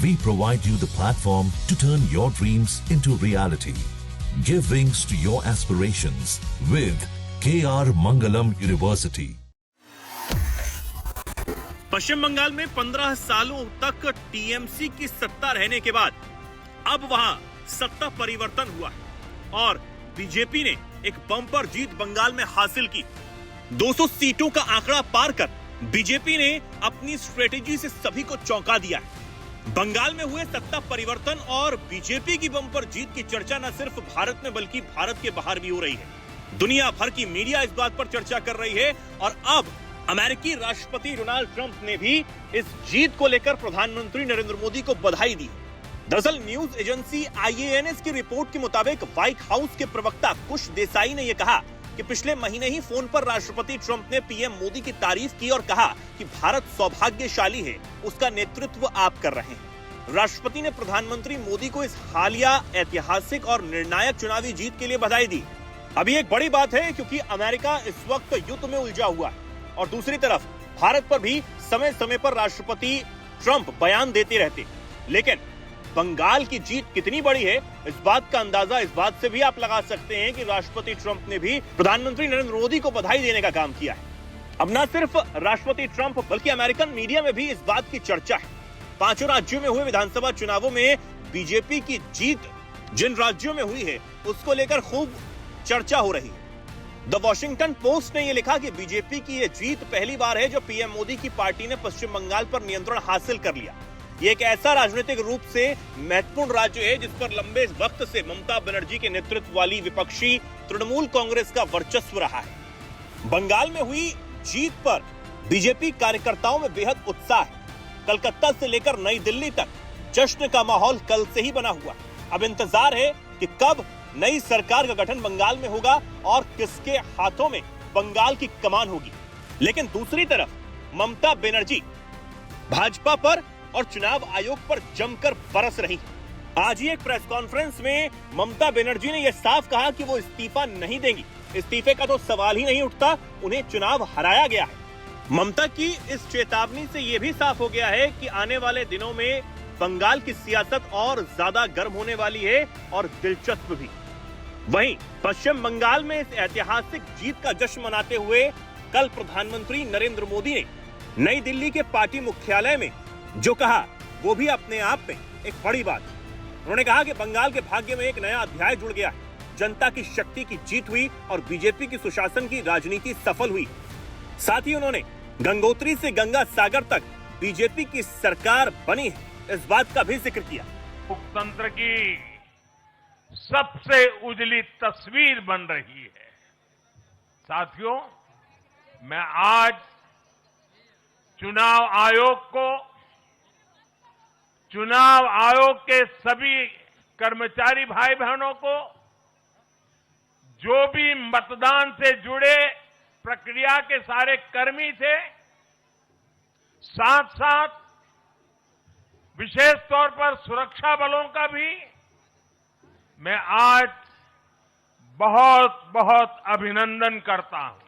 We provide you the platform to turn your dreams into reality. Give wings to your aspirations with KR Mangalam University. पश्चिम बंगाल में 15 सालों तक TMC की सत्ता रहने के बाद अब वहां सत्ता परिवर्तन हुआ और बीजेपी ने एक बम्पर जीत बंगाल में हासिल की। 200 सीटों का आंकड़ा पार कर बीजेपी ने अपनी स्ट्रेटेजी से सभी को चौंका दिया है। बंगाल में हुए सत्ता परिवर्तन और बीजेपी की बम्पर जीत की चर्चा न सिर्फ भारत में बल्कि भारत के बाहर भी हो रही है। दुनिया भर की मीडिया इस बात पर चर्चा कर रही है और अब अमेरिकी राष्ट्रपति डोनाल्ड ट्रंप ने भी इस जीत को लेकर प्रधानमंत्री नरेंद्र मोदी को बधाई दी। दरअसल न्यूज एजेंसी IANS की रिपोर्ट के मुताबिक व्हाइट हाउस के प्रवक्ता कुश देसाई ने यह कहा कि पिछले महीने ही फोन पर राष्ट्रपति ट्रंप ने पीएम मोदी की तारीफ की और कहा कि भारत सौभाग्यशाली है, उसका नेतृत्व आप कर रहे हैं। राष्ट्रपति ने प्रधानमंत्री मोदी को इस हालिया ऐतिहासिक और निर्णायक चुनावी जीत के लिए बधाई दी। अभी एक बड़ी बात है क्योंकि अमेरिका इस वक्त युद्ध में उलझा हुआ है और दूसरी तरफ भारत पर भी समय समय पर राष्ट्रपति ट्रंप बयान देते रहते, लेकिन बंगाल की जीत कितनी बड़ी है इस बात का अंदाजा इस बात से भी आप लगा सकते हैं कि राष्ट्रपति ट्रंप ने भी प्रधानमंत्री नरेंद्र मोदी को बधाई देने का काम किया है। अब न सिर्फ राष्ट्रपति ट्रंप बल्कि अमेरिकन मीडिया में भी इस बात की चर्चा है। 5 राज्यों में हुए विधानसभा चुनावों में बीजेपी की जीत जिन राज्यों में हुई है उसको लेकर खूब चर्चा हो रही है। द वॉशिंगटन पोस्ट ने यह लिखा कि बीजेपी की यह जीत पहली बार है जो पीएम मोदी की पार्टी ने पश्चिम बंगाल पर नियंत्रण हासिल कर लिया। ये एक ऐसा राजनीतिक रूप से महत्वपूर्ण राज्य है जिस पर लंबे वक्त से ममता बनर्जी के नेतृत्व वाली विपक्षी तृणमूल कांग्रेस का वर्चस्व रहा है। बंगाल में हुई जीत पर बीजेपी कार्यकर्ताओं में बेहद उत्साह है। कलकत्ता से लेकर नई दिल्ली तक जश्न का माहौल कल से ही बना हुआ। अब इंतजार है कि कब नई सरकार का गठन बंगाल में होगा और किसके हाथों में बंगाल की कमान होगी। लेकिन दूसरी तरफ ममता बनर्जी भाजपा पर और चुनाव आयोग पर जमकर बरस रही। आज ही एक प्रेस कॉन्फ्रेंस में ममता बनर्जी ने यह साफ कहा कि वो इस्तीफा नहीं देंगी। इस्तीफे का तो सवाल ही नहीं उठता, उन्हें चुनाव हराया गया है। ममता की इस चेतावनी से यह भी साफ हो गया है कि आने वाले दिनों में बंगाल की सियासत और ज्यादा गर्म होने वाली है और दिलचस्प भी। वहीं पश्चिम बंगाल में इस ऐतिहासिक जीत का जश्न मनाते हुए कल प्रधानमंत्री नरेंद्र मोदी ने नई दिल्ली के पार्टी मुख्यालय में जो कहा वो भी अपने आप में एक बड़ी बात है। उन्होंने कहा कि बंगाल के भाग्य में एक नया अध्याय जुड़ गया है। जनता की शक्ति की जीत हुई और बीजेपी की सुशासन की राजनीति सफल हुई। साथ ही उन्होंने गंगोत्री से गंगा सागर तक बीजेपी की सरकार बनी है, इस बात का भी जिक्र किया। लोकतंत्र की सबसे उजली तस्वीर बन रही है। साथियों, मैं आज चुनाव आयोग के सभी कर्मचारी भाई बहनों को, जो भी मतदान से जुड़े प्रक्रिया के सारे कर्मी थे, साथ साथ विशेष तौर पर सुरक्षा बलों का भी मैं आज बहुत बहुत अभिनंदन करता हूं।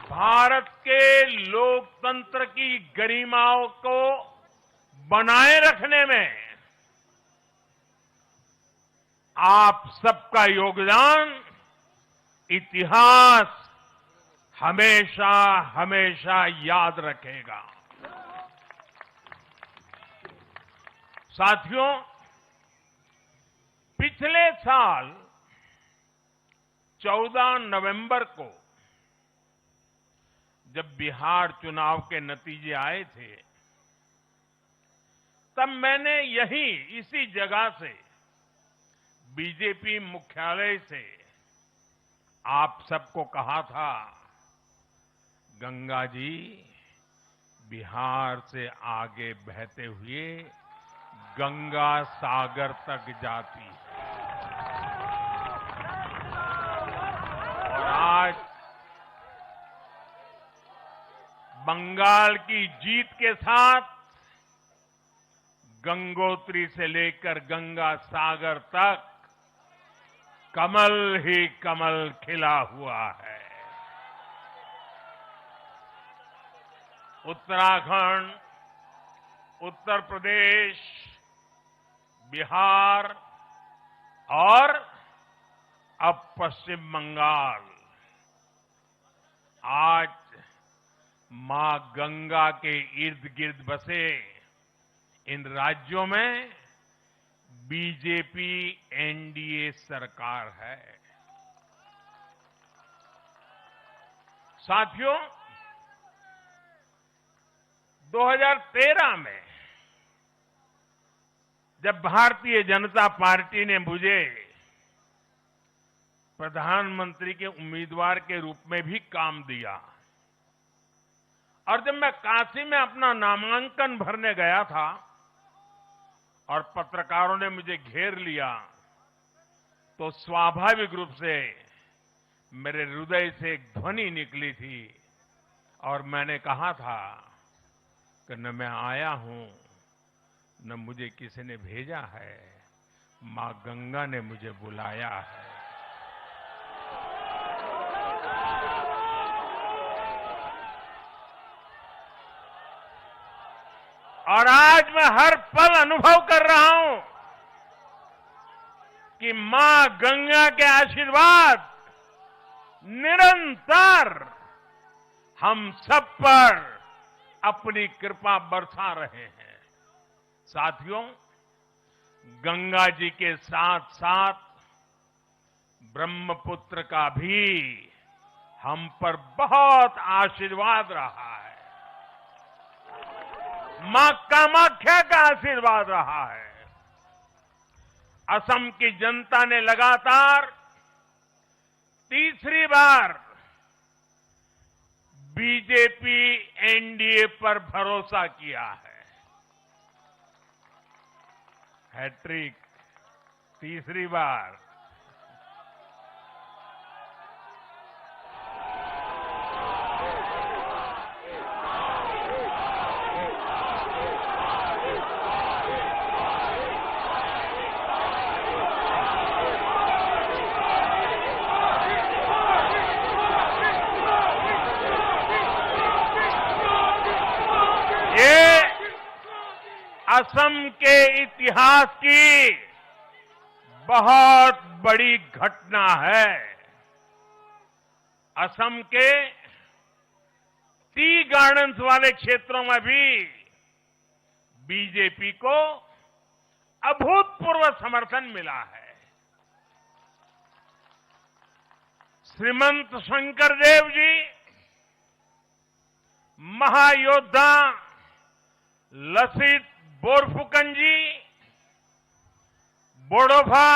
भारत के लोकतंत्र की गरिमाओं को बनाए रखने में आप सबका योगदान इतिहास हमेशा हमेशा याद रखेगा। साथियों, पिछले साल 14 नवंबर को जब बिहार चुनाव के नतीजे आए थे, तब मैंने इसी जगह से बीजेपी मुख्यालय से आप सबको कहा था, गंगा जी बिहार से आगे बहते हुए गंगा सागर तक जाती है। और आज बंगाल की जीत के साथ गंगोत्री से लेकर गंगा सागर तक कमल ही कमल खिला हुआ है। उत्तराखंड, उत्तर प्रदेश, बिहार और अब पश्चिम बंगाल आज मां गंगा के इर्द गिर्द बसे इन राज्यों में बीजेपी एनडीए सरकार है। साथियों, 2013 में जब भारतीय जनता पार्टी ने मुझे प्रधानमंत्री के उम्मीदवार के रूप में भी काम दिया और जब मैं काशी में अपना नामांकन भरने गया था और पत्रकारों ने मुझे घेर लिया तो स्वाभाविक रूप से मेरे हृदय से एक ध्वनि निकली थी और मैंने कहा था कि न मैं आया हूं न मुझे किसी ने भेजा है, मां गंगा ने मुझे बुलाया है। और आज मैं हर पल अनुभव कर रहा हूं कि मां गंगा के आशीर्वाद निरंतर हम सब पर अपनी कृपा बरसा रहे हैं। साथियों, गंगा जी के साथ साथ ब्रह्मपुत्र का भी हम पर बहुत आशीर्वाद रहा है। मां कामाख्या का आशीर्वाद रहा है। असम की जनता ने लगातार तीसरी बार बीजेपी एनडीए पर भरोसा किया है। हैट्रिक, तीसरी बार। असम के इतिहास की बहुत बड़ी घटना है। असम के टी गार्डन्स वाले क्षेत्रों में भी बीजेपी को अभूतपूर्व समर्थन मिला है। श्रीमंत शंकरदेव जी, महायोद्धा लसित बोरफुकन जी, बोडोफा